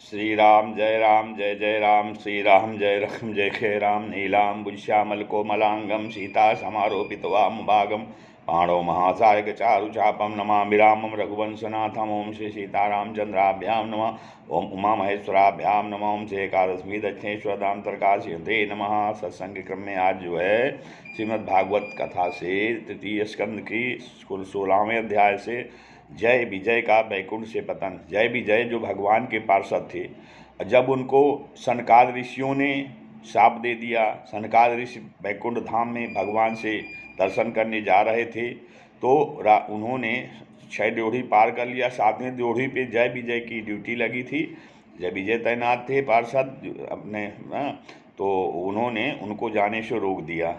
जय राम जय जय राम, श्री राम जय राम जय जय राम। नीलाम्बुज श्यामल कोमलांगम सीता समारोपित वामभागम पाणो महासायक चारुचापम नमामि रामं रघुवंशनाथम। ओम श्री सीतारामचंद्राभ्याम नमः। ओम उमा महेश्वराभ्याम नमः। ओम श्री एकादशमी दक्षिणेश्वर दामतरकाशयते नमः। सत्संग क्रम में आज जो है श्रीमद् भागवत कथा से तृतीय स्कंद की 16वें अध्याय से जय विजय का वैकुंठ से पतन। जय विजय जो भगवान के पार्षद थे, जब उनको सनकाद ऋषियों ने शाप दे दिया, सनकाद ऋषि वैकुंठ धाम में भगवान से दर्शन करने जा रहे थे, तो उन्होंने 6 ड्योढ़ी पार कर लिया। 7वें ड्योढ़ी पे जय विजय की ड्यूटी लगी थी। जय विजय तैनात थे पार्षद अपने, तो उन्होंने उनको जाने से रोक दिया।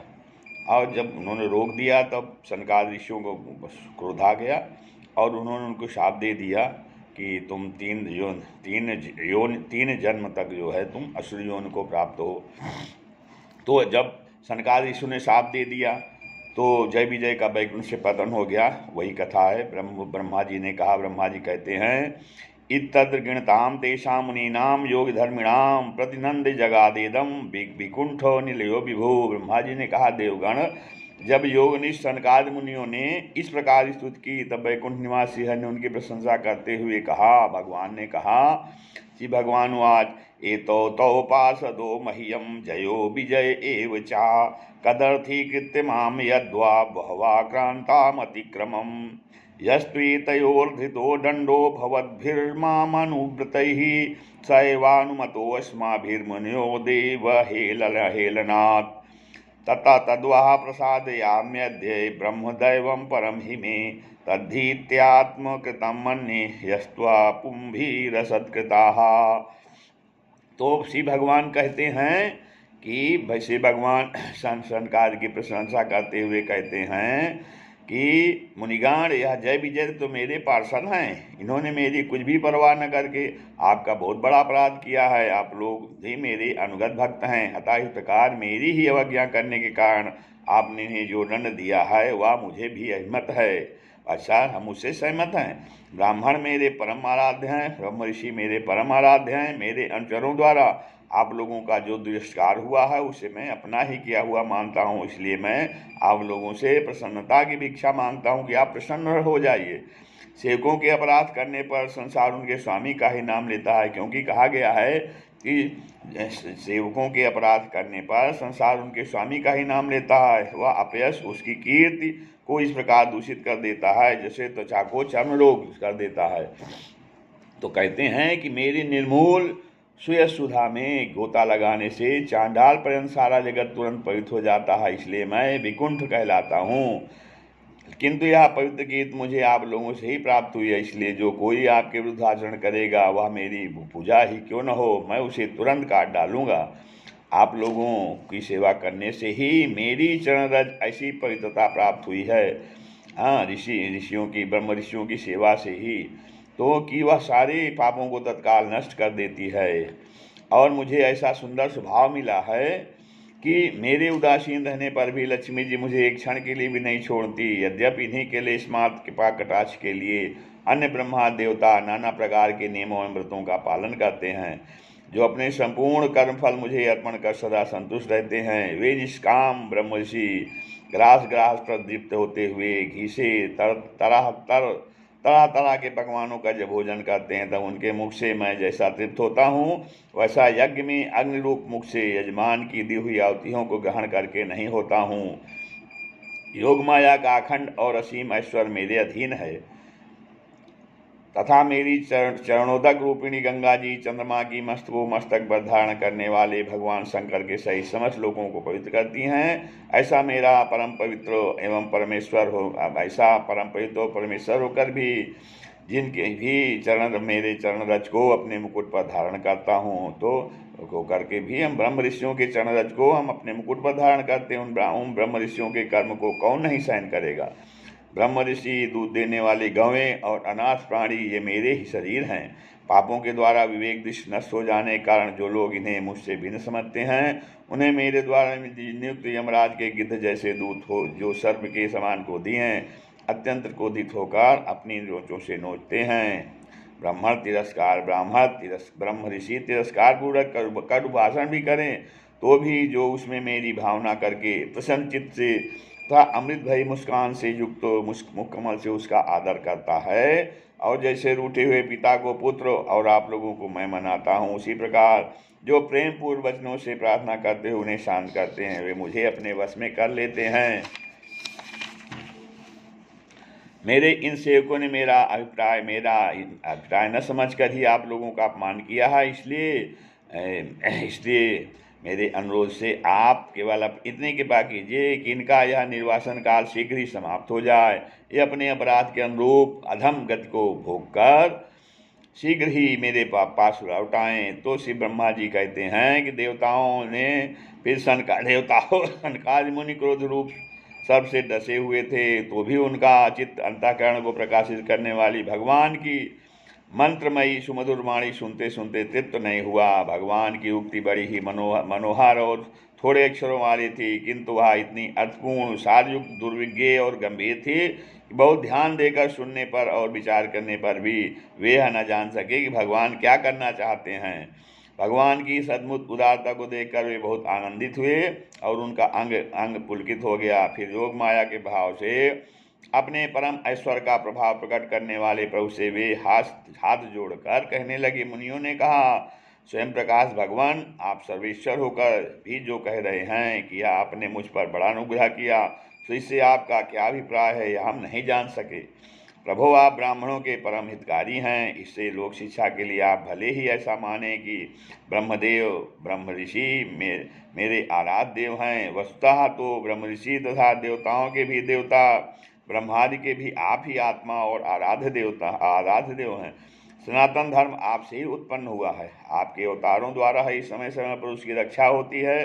और जब उन्होंने रोक दिया तब सनकाद ऋषियों को क्रोध आ गया और उन्होंने उनको शाप दे दिया कि तुम 3 जन्म तक जो है तुम असुर योनि को प्राप्त हो। तो जब सनकाद ऋषि ने शाप दे दिया तो जय विजय का वैकुंठ से पतन हो गया। वही कथा है। ब्रह्मा जी ने कहा, ब्रह्मा जी कहते हैं, इत्तद्र गृणताम तेषां मुनीनाम योग धर्मिणाम प्रतिनंद जगादेदम विकुंठो निलयो विभु। ब्रह्मा जी ने कहा, देवगण, जब योगनिष्ठ सनकाद मुनियों ने इस प्रकार स्तुति की तब वैकुंठ निवासी हरि ने उनकी प्रशंसा करते हुए कहा, भगवान ने कहा, श्री भगवान वाच, एतो तौ पार्षदो मह्यम जयो विजय एव चा कदर्थी कृत्यमाम यद्वा बहवाक्रांतामतिक्रमम् यस्त्वेतयोर्धृतो दंडो भवद्भिर्मामनुव्रतैः स एवानुमतोऽस्माभिर्मुनयो देवहेलनात् तथा तद्वाह प्रसादयाम्यद्य ब्रह्मदैवं परम हि मे तद्धीत्यात्मकृतं मन्ये यस्त्वा पुंभिरसत्कृताः। तो श्री भगवान कहते हैं कि श्री भगवान सनकाद की प्रशंसा करते हुए कहते हैं कि मुनिगण, यह जय विजय तो मेरे पार्षद हैं। इन्होंने मेरी कुछ भी परवाह न करके आपका बहुत बड़ा अपराध किया है। आप लोग भी मेरे अनुगत भक्त हैं, अतः इस प्रकार मेरी ही अवज्ञा करने के कारण आपने इन्हें जो दंड दिया है वह मुझे भी अभिमत है। अच्छा, हम उससे सहमत हैं। ब्राह्मण मेरे परम आराध्य हैं, ब्रह्म ऋषि मेरे परम आराध्य हैं। मेरे अनुचरों द्वारा आप लोगों का जो दुष्कार हुआ है उसे मैं अपना ही किया हुआ मानता हूँ। इसलिए मैं आप लोगों से प्रसन्नता की भिक्षा मांगता हूँ कि आप प्रसन्न हो जाइए। सेवकों के अपराध करने पर संसार उनके स्वामी का ही नाम लेता है, क्योंकि कहा गया है कि सेवकों के अपराध करने पर संसार उनके स्वामी का ही नाम लेता है। वह अपयश उसकी कीर्ति को इस प्रकार दूषित कर देता है जैसे त्वचा को चर्म रोग कर देता है। तो कहते हैं कि मेरी निर्मूल सुयश सुधा में गोता लगाने से चांडाल पर्यंत सारा जगत तुरंत पवित्र हो जाता है, इसलिए मैं विकुंठ कहलाता हूँ। किंतु यह पवित्र गीत मुझे आप लोगों से ही प्राप्त हुई है, इसलिए जो कोई आपके विरुद्ध आचरण करेगा वह मेरी पूजा ही क्यों न हो, मैं उसे तुरंत काट डालूंगा। आप लोगों की सेवा करने से ही मेरी चरण रज ऐसी पवित्रता प्राप्त हुई है। हाँ, ब्रह्म ऋषियों की सेवा से ही तो कि वह सारे पापों को तत्काल नष्ट कर देती है। और मुझे ऐसा सुंदर स्वभाव मिला है कि मेरे उदासीन रहने पर भी लक्ष्मी जी मुझे एक क्षण के लिए भी नहीं छोड़ती। यद्यपि इन्हीं के लिए स्मार्त कृपा कटाक्ष के लिए अन्य ब्रह्मा देवता नाना प्रकार के नियमों एवं व्रतों का पालन करते हैं, जो अपने संपूर्ण कर्म फल मुझे अर्पण कर सदा संतुष्ट रहते हैं। वे निष्काम ब्रह्म ऋषि ग्रास प्रदीप्त होते हुए घी से तरह तरह के पकवानों का जब भोजन करते हैं तब उनके मुख से मैं जैसा तृप्त होता हूँ वैसा यज्ञ में अग्नि रूप मुख से यजमान की दी हुई आहुतियों को ग्रहण करके नहीं होता हूँ। योग माया का अखंड और असीम ऐश्वर्य मेरे अधीन है तथा मेरी चरणोदक रूपिणी गंगा जी चंद्रमा की मस्तक पर धारण करने वाले भगवान शंकर के सही समस्त लोगों को पवित्र करती हैं। ऐसा मेरा परम पवित्र एवं परमेश्वर हो, ऐसा परम पवित्र परमेश्वर होकर भी जिनके भी मेरे चरण रज को अपने मुकुट पर धारण करता हूँ, तो करके भी हम ब्रह्म ऋषियों के चरण रज को हम अपने मुकुट पर धारण करते हैं। उन ब्रह्म ऋषियों के कर्म को कौन नहीं सहन करेगा। ब्रह्म ऋषि, दूध देने वाली गौएं और अनाथ प्राणी ये मेरे ही शरीर हैं। पापों के द्वारा विवेक दृष्टि नष्ट हो जाने के कारण जो लोग इन्हें मुझसे भिन्न समझते हैं उन्हें मेरे द्वारा नियुक्त यमराज के गिद्ध जैसे दूत हो जो सर्प के समान क्रोधी हैं अत्यंत क्रोधित होकर अपनी रोचों से नोचते हैं। ब्रह्म ऋषि तिरस्कार पूर्वक कटु भाषण भी करें तो भी जो उसमें मेरी भावना करके प्रसन्न चित्त से तथा अमृत भरी मुस्कान से युक्त मुखकमल से उसका आदर करता है, और जैसे रूठे हुए पिता को पुत्र और आप लोगों को मैं मनाता हूँ, उसी प्रकार जो प्रेम पूर्व वचनों से प्रार्थना करते हुए उन्हें शांत करते हैं वे मुझे अपने वश में कर लेते हैं। मेरे इन सेवकों ने मेरा अभिप्राय न समझकर ही आप लोगों का अपमान किया है, इसलिए मेरे अनुरोध से आप केवल अब इतने कृपा कीजिए कि इनका यह निर्वासन काल शीघ्र ही समाप्त हो जाए। ये अपने अपराध के अनुरूप अधम गति को भोग कर शीघ्र ही मेरे पास लौट आएँ। तो श्री ब्रह्मा जी कहते हैं कि देवताओं ने फिर सनकादि मुनि क्रोध रूप सर्प से डसे हुए थे, तो भी उनका चित्त अंतःकरण को प्रकाशित करने वाली भगवान की मंत्रमयी सुमधुर वाणी सुनते सुनते तृप्त नहीं हुआ। भगवान की उक्ति बड़ी ही मनोहर और थोड़े अक्षरों वाली थी, किंतु वह इतनी अर्थपूर्ण, सारयुक्त, दुर्विज्ञ और गंभीर थी कि बहुत ध्यान देकर सुनने पर और विचार करने पर भी वे यह न जान सके कि भगवान क्या करना चाहते हैं। भगवान की सद्मुख उदारता को देखकर वे बहुत आनंदित हुए और उनका अंग अंग पुलकित हो गया। फिर योग माया के भाव से अपने परम ऐश्वर्य का प्रभाव प्रकट करने वाले प्रभु से वे हाथ जोड़कर कहने लगे, मुनियों ने कहा, स्वयं प्रकाश भगवान, आप सर्वेश्वर होकर भी जो कह रहे हैं कि आपने मुझ पर बड़ा अनुग्रह किया, तो इससे आपका क्या अभिप्राय है यह हम नहीं जान सके। प्रभु, आप ब्राह्मणों के परम हितकारी हैं, इससे लोक शिक्षा के लिए आप भले ही ऐसा माने कि ब्रह्मदेव ब्रह्म ऋषि मेरे आराध्य देव हैं। वस्तुतः तो ब्रह्म ऋषि तथा देवताओं के भी देवता ब्रह्मादि के भी आप ही आत्मा और आराध्य देव हैं। सनातन धर्म आपसे ही उत्पन्न हुआ है। आपके अवतारों द्वारा ही समय समय पर उसकी रक्षा होती है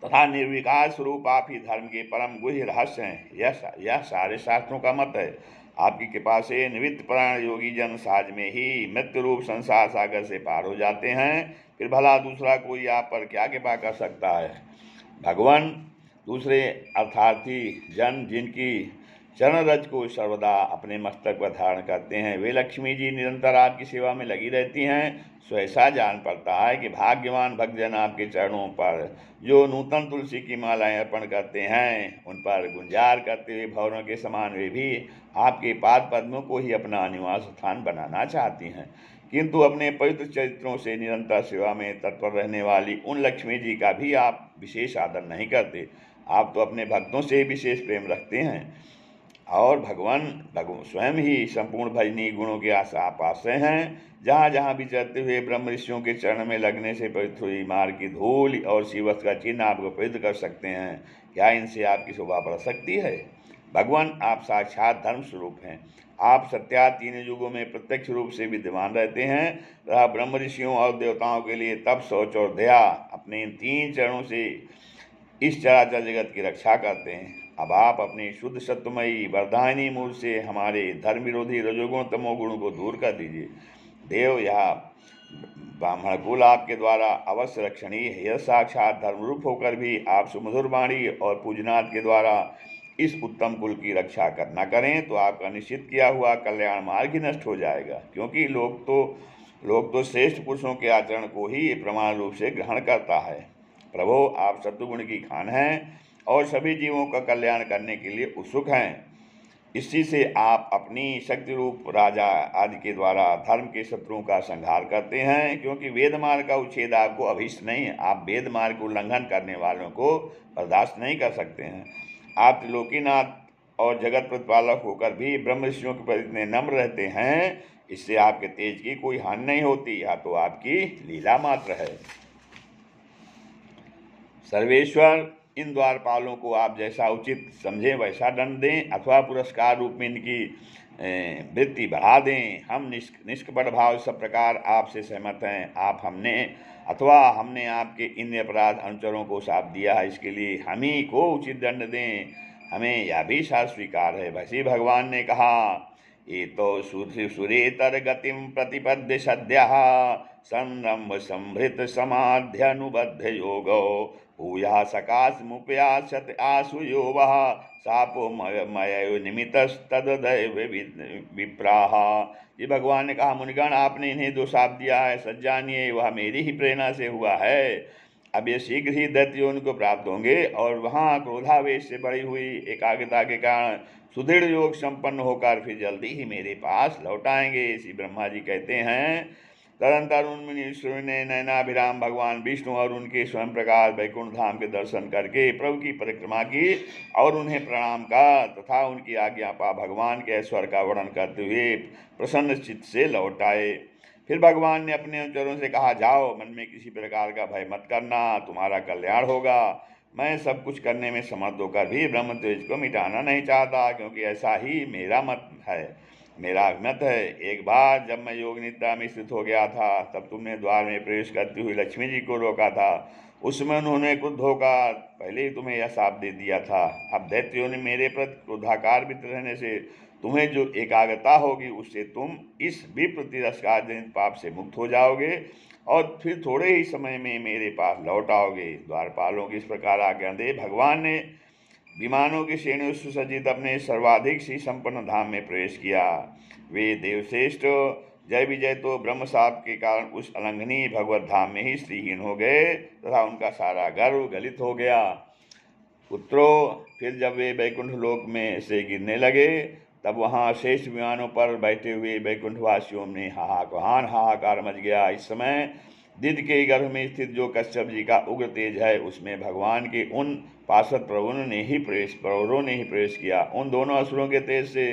तथा निर्विकार स्वरूप आप ही धर्म के परम गुह्य रहस्य हैं। यह सारे शास्त्रों का मत है। आपकी कृपा से निवृत्त प्राण योगी जन साज में ही मृत्यु रूप संसार सागर से पार हो जाते हैं। फिर भला दूसरा कोई आप पर क्या कृपा कर सकता है। भगवान, दूसरे अर्थार्थी जन जिनकी चरण रज को सर्वदा अपने मस्तक पर धारण करते हैं, वे लक्ष्मी जी निरंतर आपकी सेवा में लगी रहती हैं। सो ऐसा जान पड़ता है कि भाग्यवान भक्तजन आपके चरणों पर जो नूतन तुलसी की मालाएं अर्पण करते हैं, उन पर गुंजार करते हुए भवरों के समान वे भी आपके पाद पद्मों को ही अपना निवास स्थान बनाना चाहती हैं, किंतु अपने पवित्र चरित्रों से निरंतर सेवा में तत्पर रहने वाली उन लक्ष्मी जी का भी आप विशेष आदर नहीं करते। आप तो अपने भक्तों से विशेष प्रेम रखते हैं और भगवान स्वयं ही संपूर्ण भजनीय गुणों के आश्रय हैं। जहाँ जहाँ विचरते हुए ब्रह्म ऋषियों के चरण में लगने से पवित्र हुई मार्ग की धूल और शिवस्त्र का चिन्ह आपको पवित्र कर सकते हैं। क्या इनसे आपकी शोभा बढ़ सकती है। भगवान, आप साक्षात धर्म स्वरूप हैं। आप सत्या तीन युगों में प्रत्यक्ष रूप से विद्यमान रहते हैं तथा ब्रह्म ऋषियों और देवताओं के लिए तप, शौच और दया अपने इन तीन चरणों से इस चराचर जगत की रक्षा करते हैं। अब आप अपनी शुद्ध सत्वमयी वरदायिनी मूर्ति से हमारे धर्म विरोधी रजोगुण तमोगुण को दूर कर दीजिए। देव, यह ब्राह्मण कुल आपके द्वारा अवश्य रक्षणीय है। यह साक्षात धर्मरूप होकर भी आप सुमधुर वाणी और पूजनाथ के द्वारा इस उत्तम कुल की रक्षा करना करें तो आपका निश्चित किया हुआ कल्याण मार्ग ही नष्ट हो जाएगा, क्योंकि लोग तो श्रेष्ठ पुरुषों के आचरण को ही प्रमाण रूप से ग्रहण करता है। प्रभु, आप सत्वगुण की खान हैं और सभी जीवों का कल्याण करने के लिए उत्सुक हैं। इसी से आप अपनी शक्ति रूप राजा आदि के द्वारा धर्म के शत्रुओं का संहार करते हैं, क्योंकि वेद मार्ग का उच्छेद आपको अभीष्ट नहीं है। आप वेद मार्ग को उल्लंघन करने वालों को बर्दाश्त नहीं कर सकते हैं। आप त्रिलोकीनाथ और जगत प्रतिपालक होकर भी ब्रह्म ऋषियों के प्रति इतने नम्र रहते हैं, इससे आपके तेज की कोई हानि नहीं होती। यह तो आपकी लीला मात्र है। सर्वेश्वर, इन द्वारपालों को आप जैसा उचित समझें वैसा दंड दें अथवा पुरस्कार रूप में इनकी वृत्ति बढ़ा दें। हम निष्कपट भाव सब प्रकार आपसे सहमत हैं। आप हमने आपके इन अपराध अनुचरों को साथ दिया है, इसके लिए हम ही को उचित दंड दें। हमें यह भी साथ स्वीकार है। भसी भगवान ने कहा ये तो सुरेतर गतिम प्रतिपद्य सद्यः संरम्भ संभृत समाध्यनुबद्ध योगो भूया सकाशमुपयासत आसु यो वः सापो मय निमित्तस्तदैव विप्राः। ये भगवान ने कहा, मुनिगण आपने इन्हें जो शाप दिया है सच जानिए वह मेरी ही प्रेरणा से हुआ है। अब ये शीघ्र ही दैत्यों को प्राप्त होंगे और वहाँ क्रोधावेश से बढ़ी हुई एकाग्रता के कारण सुदृढ़ योग संपन्न होकर फिर जल्दी ही मेरे पास लौट आएंगे। श्री ब्रह्मा जी कहते हैं, तदंतर उन मुनीश्वरों ने नयनाभिराम भगवान विष्णु और उनके स्वयं प्रकाश वैकुंठ धाम के दर्शन करके प्रभु की परिक्रमा की और उन्हें प्रणाम का तथा उनकी आज्ञा पा भगवान के ऐश्वर्य का वर्णन करते हुए प्रसन्न चित्त से लौट आए। फिर भगवान ने अपने अनुचरों से कहा, जाओ, मन में किसी प्रकार का भय मत करना, तुम्हारा कल्याण होगा। मैं सब कुछ करने में समर्थ होकर भी ब्रह्म तेज को मिटाना नहीं चाहता, क्योंकि ऐसा ही मेरा मत है, मेरा मत है। एक बार जब मैं योग निद्रा में स्थित हो गया था, तब तुमने द्वार में प्रवेश करती हुई लक्ष्मी जी को रोका था। उसमें उन्होंने क्रुद्ध होकर पहले ही तुम्हें यह शाप दे दिया था। अब दैत्यों ने मेरे प्रति क्रोधाकार भी रहने से तुम्हें जो एकाग्रता होगी उससे तुम इस विप्र तिरस्कार जनित पाप से मुक्त हो जाओगे और फिर थोड़े ही समय में मेरे पास लौट आओगे। द्वारपालों की इस प्रकार आज्ञा दे भगवान ने विमानों की श्रेणियों से सज्जित अपने सर्वाधिक श्री संपन्न धाम में प्रवेश किया। वे देवश्रेष्ठ जय विजय तो ब्रह्म शाप के कारण उस अलंघनीय भगवत धाम में ही श्रीहीन हो गए तथा उनका सारा गर्व गलित हो गया। पुत्रों, फिर जब वे वैकुंठ लोक में से गिरने लगे तब वहाँ शेष विमानों पर बैठे हुए वैकुंठवासियों में हाहाकार मच गया। इस समय दिद के गर्भ में स्थित जो कश्यप जी का उग्र तेज है उसमें भगवान के उन पार्षद प्रवरों ने ही प्रवेश किया। उन दोनों असुरों के तेज से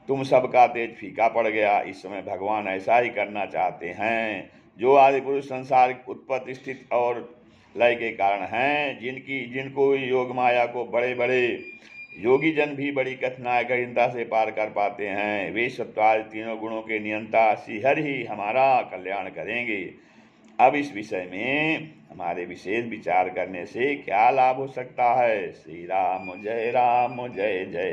तुम सबका तेज फीका पड़ गया। इस समय भगवान ऐसा ही करना चाहते हैं। जो आदि पुरुष संसार उत्पत्ति स्थिति और लय के कारण हैं, जिनको योग माया को बड़े बड़े योगी जन भी बड़ी कठिनता से पार कर पाते हैं, वे सत्वादि तीनों गुणों के नियंता श्रीहरि ही हमारा कल्याण करेंगे। अब इस विषय में हमारे विशेष विचार करने से क्या लाभ हो सकता है। श्री राम जय जय।